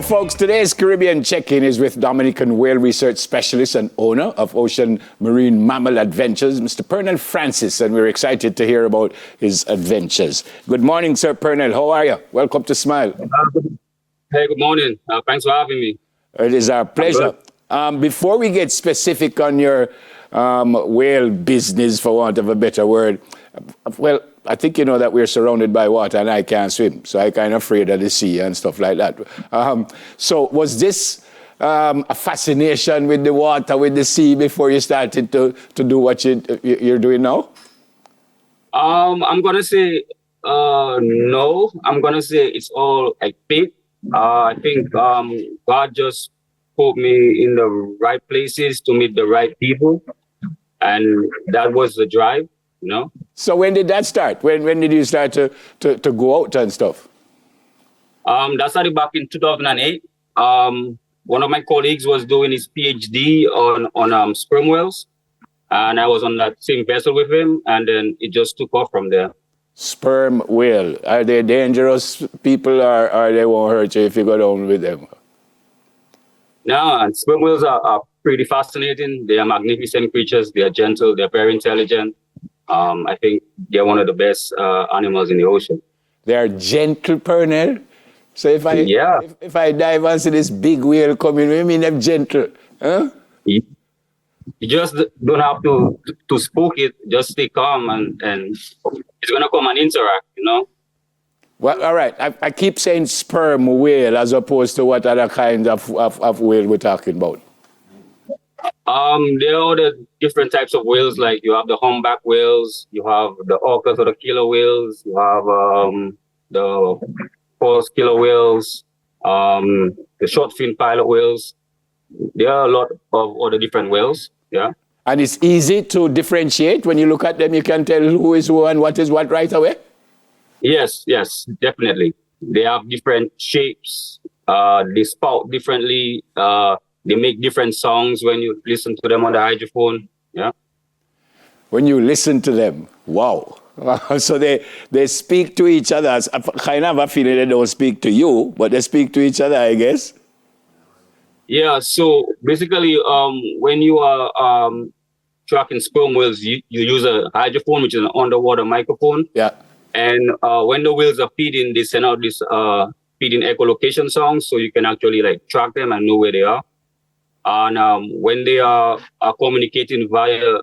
So, folks, today's Caribbean check-in is with Dominican whale research specialist and owner of Ocean Marine Mammal Adventures, Mr. Pernell Francis, and we're excited to hear about his adventures. Good morning, Sir Pernell. How are you? Welcome to Smile. Hey, good morning. Thanks for having me. It is our pleasure. Before we get specific on your whale business, for want of a better word, well, I think you know that we're surrounded by water and I can't swim, so I'm kind of afraid of the sea and stuff like that. So was this a fascination with the water, with the sea, before you started to do what you're doing now? I'm going to say no. I'm going to say it's all like fate. I think God just put me in the right places to meet the right people, and that was the drive, you know. So when did that start? When did you start to go out and stuff? That started back in 2008. One of my colleagues was doing his PhD on sperm whales, and I was on that same vessel with him, and then it just took off from there. Sperm whale, are they dangerous people, or they won't hurt you if you go down with them? No, and sperm whales are pretty fascinating. They are magnificent creatures. They are gentle. They're very intelligent. I think they're one of the best animals in the ocean. They are gentle, Pernell. So if I dive and see this big whale coming, what do you mean they're gentle? Huh? You just don't have to spook it. Just stay calm, and it's gonna come and interact, you know. Well, all right. I keep saying sperm whale as opposed to what other kinds of whale we're talking about. There are the different types of whales. Like you have the humpback whales, you have the orcas or the killer whales, you have the false killer whales, the short fin pilot whales. There are a lot of other different whales. Yeah. And it's easy to differentiate when you look at them. You can tell who is who and what is what right away. Yes, definitely. They have different shapes. They spout differently. They make different songs when you listen to them on the hydrophone. Yeah. When you listen to them, wow. So they speak to each other. I kind of have a feeling they don't speak to you, but they speak to each other, I guess. Yeah. So basically, when you are tracking sperm whales, you use a hydrophone, which is an underwater microphone. Yeah. And when the whales are feeding, they send out this feeding echolocation songs, so you can actually like track them and know where they are. And when they are communicating via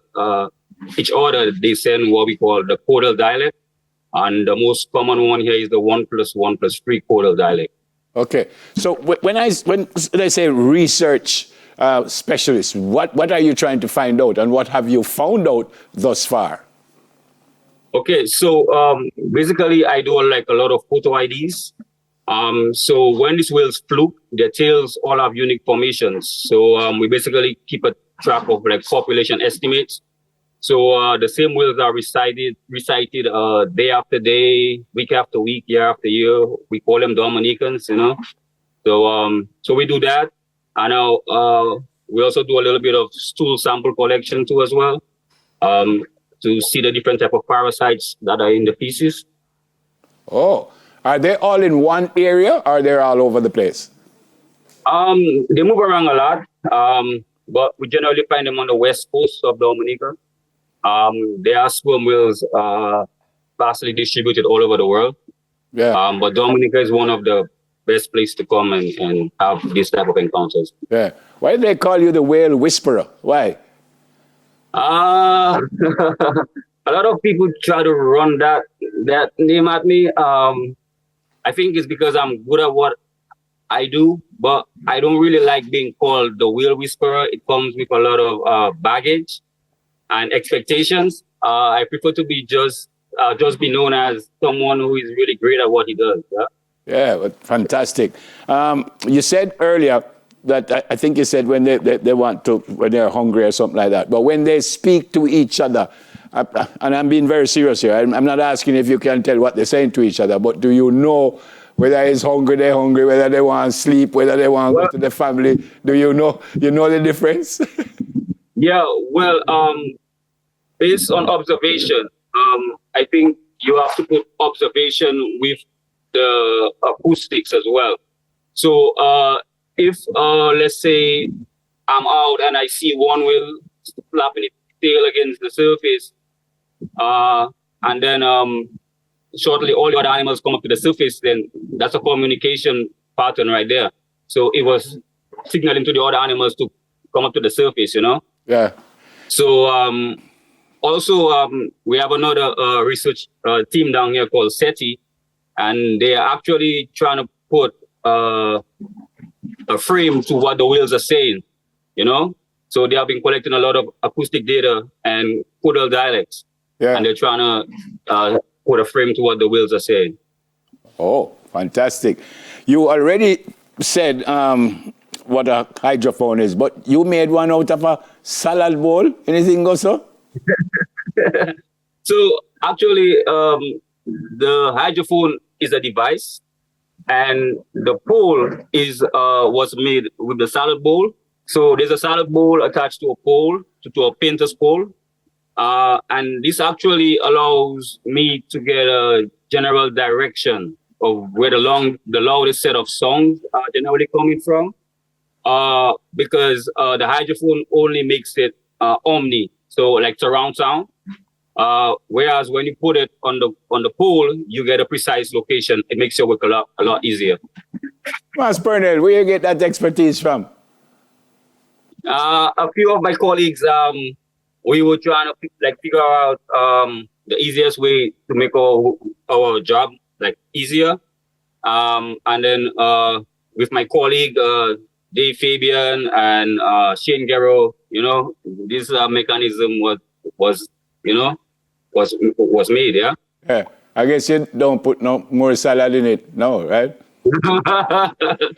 each other, they send what we call the codal dialect. And the most common one here is the 1+1+3 codal dialect. Okay. So when I say research specialist, what are you trying to find out, and what have you found out thus far? Okay, so basically I do like a lot of photo IDs. So when these whales fluke, their tails all have unique formations. So we basically keep a track of like population estimates. So the same whales are recited day after day, week after week, year after year. We call them Dominicans, you know. So we do that. And we also do a little bit of stool sample collection too as well. To see the different type of parasites that are in the feces. Oh, are they all in one area, or they're all over the place? They move around a lot, but we generally find them on the west coast of Dominica. There are sperm whales vastly distributed all over the world. Yeah. But Dominica is one of the best places to come and have this type of encounters. Yeah. Why do they call you the whale whisperer? Why? A lot of people try to run that name at me. I think it's because I'm good at what I do, but I don't really like being called the whale whisperer. It comes with a lot of baggage and expectations. I prefer to be just be known as someone who is really great at what he does. Yeah. Yeah, fantastic. You said earlier that I think you said when they want to, when they're hungry or something like that. But when they speak to each other, and I'm being very serious here, I'm not asking if you can tell what they're saying to each other, but do you know whether it's hungry, they're hungry, whether they want to sleep, whether they want to go to the family? Do you know the difference? Yeah, well, based on observation, I think you have to put observation with the acoustics as well. So if let's say I'm out and I see one whale flapping its tail against the surface, and then shortly all the other animals come up to the surface, then that's a communication pattern right there. So it was signaling to the other animals to come up to the surface, you know? Yeah. So also we have another research team down here called SETI, and they are actually trying to put a frame to what the whales are saying, you know? So they have been collecting a lot of acoustic data and Kudal dialects, and they're trying to put a frame to what the whales are saying. Oh, fantastic. You already said what a hydrophone is, but you made one out of a salad bowl. Anything goes so? So actually, the hydrophone is a device, and the pole is was made with the salad bowl. So there's a salad bowl attached to a pole, to a painter's pole, and this actually allows me to get a general direction of where the loudest set of songs are generally coming from, because the hydrophone only makes it omni, so like surround sound. Whereas when you put it on the pole, you get a precise location. It makes your work a lot easier. Mas Pernell, where you get that expertise from? A few of my colleagues, we were trying to figure out the easiest way to make our job easier. And then with my colleague Dave Fabian and Shane Guerrero, you know, this mechanism was made, yeah. Yeah. I guess you don't put no more salad in it, no, right?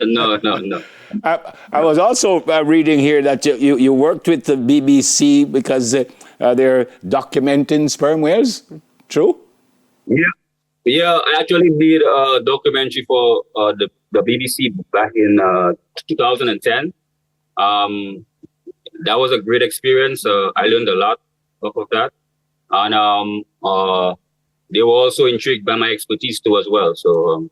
No. I was also reading here that you worked with the BBC because they're documenting sperm whales. True? Yeah. I actually did a documentary for the BBC back in 2010. That was a great experience. I learned a lot off of that, and they were also intrigued by my expertise too as well. So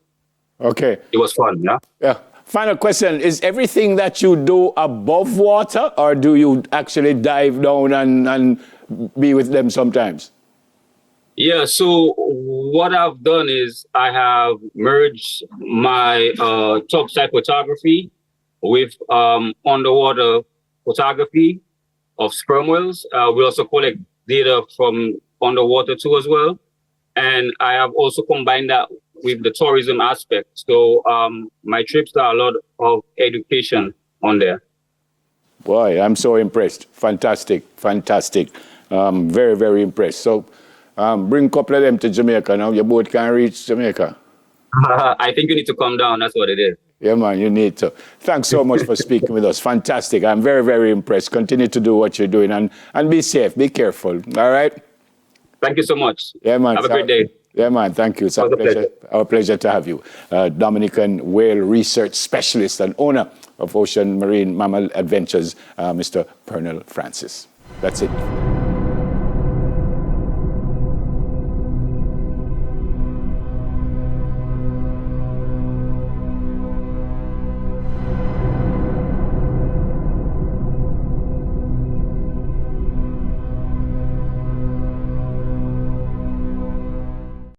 okay, it was fun. Yeah. Final question: is everything that you do above water, or do you actually dive down and be with them sometimes? Yeah. So what I've done is I have merged my topside photography with underwater photography of sperm whales. We also collect data from underwater too as well. And I have also combined that with the tourism aspect. So my trips are a lot of education on there. Boy, I'm so impressed. Fantastic. Very, very impressed. So bring a couple of them to Jamaica now. Your boat can reach Jamaica. I think you need to come down. That's what it is. Yeah, man, you need to. Thanks so much for speaking with us. Fantastic. I'm very, very impressed. Continue to do what you're doing and be safe. Be careful. All right? Thank you so much. Yeah, man. Have a great day. Yeah, man. Thank you. It's our pleasure to have you. Dominican whale research specialist and owner of Ocean Marine Mammal Adventures, Mr. Pernell Francis. That's it.